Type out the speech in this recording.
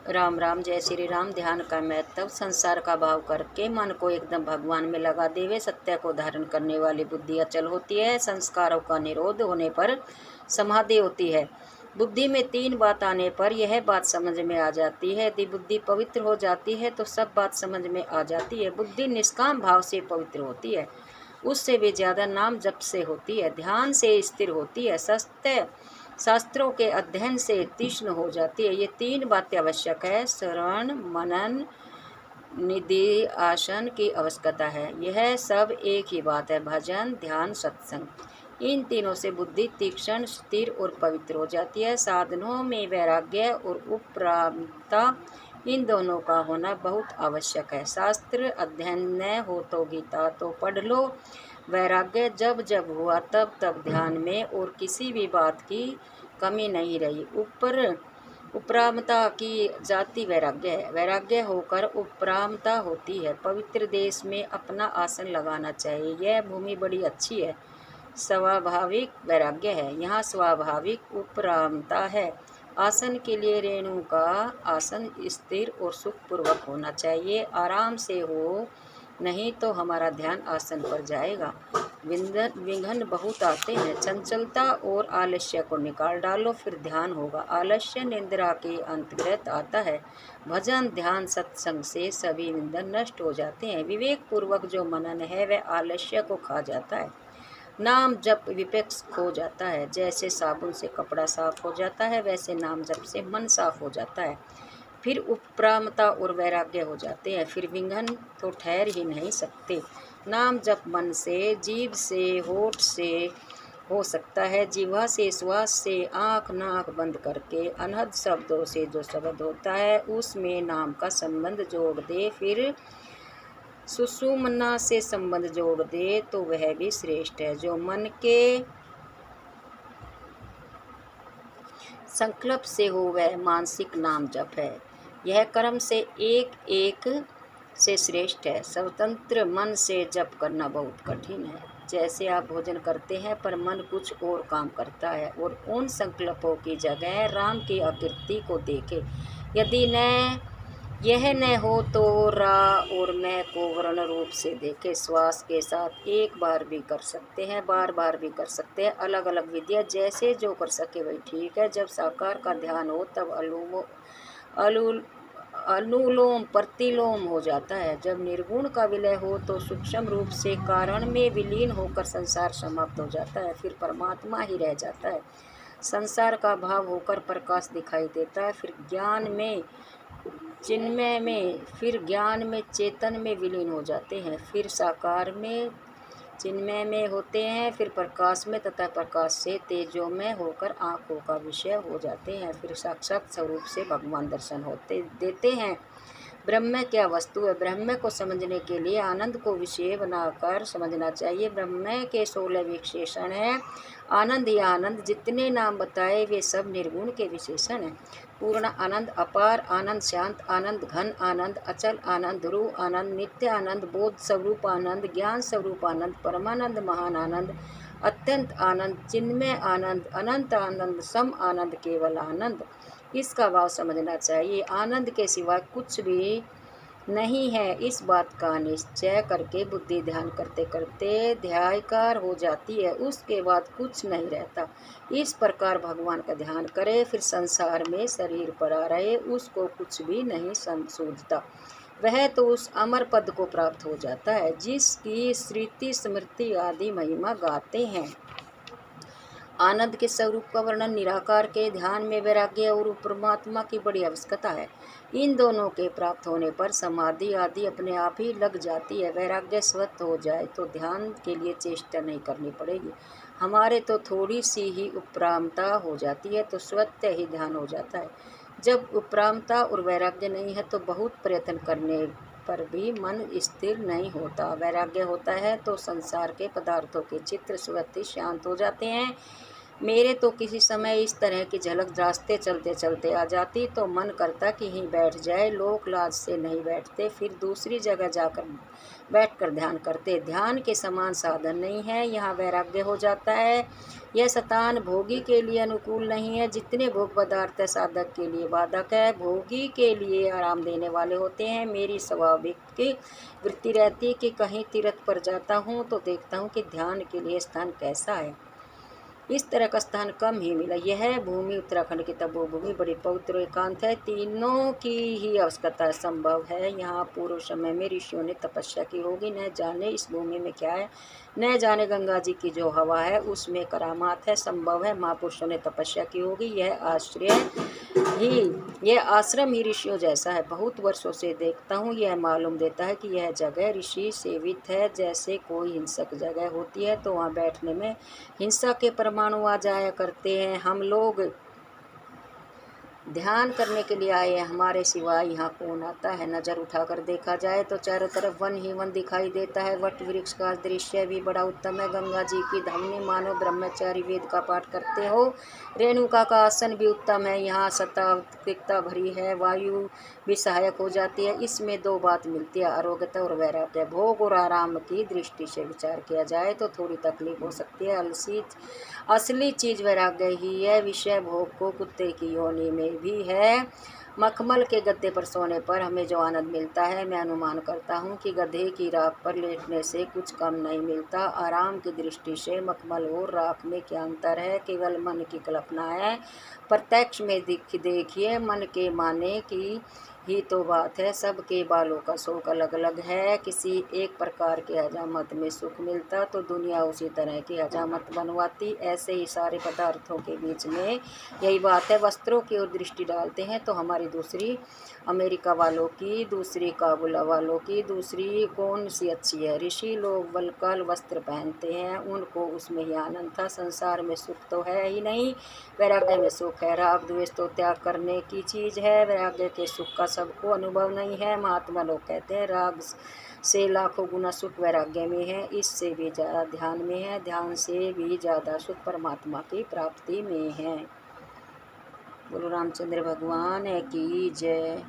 राम राम, जय श्री राम। ध्यान का महत्व। संसार का भाव करके मन को एकदम भगवान में लगा देवे। सत्य को धारण करने वाली बुद्धि अचल होती है। संस्कारों का निरोध होने पर समाधि होती है। बुद्धि में तीन बात आने पर यह बात समझ में आ जाती है। यदि बुद्धि पवित्र हो जाती है तो सब बात समझ में आ जाती है। बुद्धि निष्काम भाव से पवित्र होती है, उससे भी ज़्यादा नाम जप से होती है। ध्यान से स्थिर होती है। सत्य शास्त्रों के अध्ययन से तीक्ष्ण हो जाती है। ये तीन बातें आवश्यक है। श्रवण, मनन, निधि आसन की आवश्यकता है। यह सब एक ही बात है। भजन, ध्यान, सत्संग, इन तीनों से बुद्धि तीक्ष्ण, स्थिर और पवित्र हो जाती है। साधनों में वैराग्य और उपरामता, इन दोनों का होना बहुत आवश्यक है। शास्त्र अध्ययन न हो तो गीता तो पढ़ लो। वैराग्य जब जब हुआ तब तब ध्यान में और किसी भी बात की कमी नहीं रही। उपरामता की जाति वैराग्य है। वैराग्य होकर उपरामता होती है। पवित्र देश में अपना आसन लगाना चाहिए। यह भूमि बड़ी अच्छी है। स्वाभाविक वैराग्य है। यहाँ स्वाभाविक उपरामता है। आसन के लिए रेणु का आसन स्थिर और सुखपूर्वक होना चाहिए। आराम से हो, नहीं तो हमारा ध्यान आसन पर जाएगा। विघ्न बहुत आते हैं। चंचलता और आलस्य को निकाल डालो, फिर ध्यान होगा। आलस्य निंद्रा के अंतर्गत आता है। भजन, ध्यान, सत्संग से सभी विघ्न नष्ट हो जाते हैं। विवेक पूर्वक जो मनन है वह आलस्य को खा जाता है। नाम जप विपेक्ष खो जाता है। जैसे साबुन से कपड़ा साफ हो जाता है, वैसे नाम जप से मन साफ हो जाता है। फिर उपरामता और वैराग्य हो जाते हैं। फिर विघ्न तो ठहर ही नहीं सकते। नाम जप मन से, जीभ से, होठ से हो सकता है। जिह्वा से, श्वास से, आँख नाक बंद करके अनहद शब्दों से जो शब्द होता है उसमें नाम का संबंध जोड़ दे। फिर सुषुम्ना से संबंध जोड़ दे तो वह भी श्रेष्ठ है। जो मन के संकल्प से हो वह मानसिक नाम जप है। यह कर्म से एक एक से श्रेष्ठ है। स्वतंत्र मन से जप करना बहुत कठिन है। जैसे आप भोजन करते हैं पर मन कुछ और काम करता है और उन संकल्पों की जगह राम की आकृति को देखे। यदि न यह न हो तो रा और मैं को वर्ण रूप से देखे। श्वास के साथ एक बार भी कर सकते हैं, बार बार भी कर सकते हैं। अलग अलग विधियाँ जैसे जो कर सके वही ठीक है। जब साकार का ध्यान हो तब अनुलोम प्रतिलोम हो जाता है। जब निर्गुण का विलय हो तो सूक्ष्म रूप से कारण में विलीन होकर संसार समाप्त हो जाता है। फिर परमात्मा ही रह जाता है। संसार का भाव होकर प्रकाश दिखाई देता है। फिर ज्ञान में चिन्मय में, फिर ज्ञान में चेतन में विलीन हो जाते हैं। फिर साकार में चिन्मय में होते हैं। फिर प्रकाश में तथा प्रकाश से तेजोमय होकर आँखों का विषय हो जाते हैं। फिर साक्षात स्वरूप से भगवान दर्शन होते देते हैं। ब्रह्म क्या वस्तु है? ब्रह्म को समझने के लिए आनंद को विषय बनाकर समझना चाहिए। ब्रह्म के 16 विशेषण हैं। आनंद या आनंद, जितने नाम बताए वे सब निर्गुण के विशेषण हैं। पूर्ण आनंद, अपार आनंद, शांत आनंद, घन आनंद, अचल आनंद, ध्रुव आनंद, नित्य आनंद, बोध स्वरूप आनंद, ज्ञान स्वरूप आनंद, परमानंद, महान आनंद, अत्यंत आनंद, चिन्मय आनंद, अनंत आनंद, सम आनंद, केवल आनंद। इसका भाव समझना चाहिए। आनंद के सिवा कुछ भी नहीं है। इस बात का निश्चय करके बुद्धि ध्यान करते करते ध्यायकार हो जाती है। उसके बाद कुछ नहीं रहता। इस प्रकार भगवान का ध्यान करे, फिर संसार में शरीर पड़ा रहे, उसको कुछ भी नहीं सूझता। वह तो उस अमर पद को प्राप्त हो जाता है जिसकी स्मृति स्मृति आदि महिमा गाते हैं। आनंद के स्वरूप का वर्णन, निराकार के ध्यान में वैराग्य और परमात्मा की बड़ी आवश्यकता है। इन दोनों के प्राप्त होने पर समाधि आदि अपने आप ही लग जाती है। वैराग्य स्वतः हो जाए तो ध्यान के लिए चेष्टा नहीं करनी पड़ेगी। हमारे तो थोड़ी सी ही उपरामता हो जाती है तो स्वतः ही ध्यान हो जाता है। जब उपरामता और वैराग्य नहीं है तो बहुत प्रयत्न करने पर भी मन स्थिर नहीं होता। वैराग्य होता है तो संसार के पदार्थों के चित्र स्वतः शांत हो जाते हैं। मेरे तो किसी समय इस तरह की झलक रास्ते चलते चलते आ जाती तो मन करता कि यहीं बैठ जाए। लोग लाज से नहीं बैठते, फिर दूसरी जगह जाकर बैठकर ध्यान करते। ध्यान के समान साधन नहीं है, यहाँ वैराग्य हो जाता है। यह शतान भोगी के लिए अनुकूल नहीं है, जितने भोग पदार्थ साधक के लिए बाधक है। भोगी के लिए आराम देने वाले होते हैं। मेरी स्वाभाविक की वृत्ति रहती है कि कहीं तीर्थ पर जाता हूँ तो देखता हूँ कि ध्यान के लिए स्थान कैसा है। इस तरह का स्थान कम ही मिला। यह भूमि उत्तराखंड की तपोभूमि बड़ी पवित्र एकांत है। तीनों की ही आवश्यकता संभव है। यहाँ पूर्व समय में ऋषियों ने तपस्या की होगी। न जाने इस भूमि में क्या है, न जाने गंगा जी की जो हवा है उसमें करामात है। संभव है महापुरुषों ने तपस्या की होगी। यह आश्रम ही ऋषियों जैसा है। बहुत वर्षों से देखता हूँ, यह मालूम देता है कि यह जगह ऋषि सेवित है। जैसे कोई हिंसक जगह होती है तो वहाँ बैठने में हिंसा के परमाणु आ जाया करते हैं। हम लोग ध्यान करने के लिए आए हैं, हमारे सिवाय यहाँ कौन आता है। नज़र उठाकर देखा जाए तो चारों तरफ वन ही वन दिखाई देता है। वट वृक्ष का दृश्य भी बड़ा उत्तम है। गंगा जी की धमनी मानो ब्रह्मचारी वेद का पाठ करते हो। रेणुका का आसन भी उत्तम है। यहाँ सात्विकता भरी है, वायु भी सहायक हो जाती है। इसमें दो बात मिलती है, आरोग्यता और वैराग्य। भोग और आराम की दृष्टि से विचार किया जाए तो थोड़ी तकलीफ हो सकती है। असली चीज़ वैराग्य ही है। विषय भोग को कुत्ते की योनि में भी है। मखमल के गद्दे पर सोने पर हमें जो आनंद मिलता है, मैं अनुमान करता हूँ कि गधे की राख पर लेटने से कुछ कम नहीं मिलता। आराम की दृष्टि से मखमल और राख में क्या अंतर है, केवल मन की कल्पना है। प्रत्यक्ष में देखिए, मन के माने की ही तो बात है। सबके बालों का शौक अलग अलग है। किसी एक प्रकार के हजामत में सुख मिलता तो दुनिया उसी तरह की हजामत बनवाती। ऐसे ही सारे पदार्थों के बीच में यही बात है। वस्त्रों की ओर दृष्टि डालते हैं तो हमारी दूसरी अमेरिका वालों की, दूसरी काबुल वालों की, दूसरी कौन सी अच्छी है। ऋषि लोग वल्कल वस्त्र पहनते हैं, उनको उसमें ही आनंद था। संसार में सुख तो है ही नहीं, वैराग्य में सुख है। राग द्वेष तो त्याग करने की चीज़ है। वैराग्य के सुख का सबको अनुभव नहीं है। महात्मा लोग कहते हैं राग से लाखों गुना सुख वैराग्य में है, इससे भी ज़्यादा ध्यान में है, ध्यान से भी ज़्यादा सुख परमात्मा की प्राप्ति में है। बोलो रामचंद्र भगवान की जय।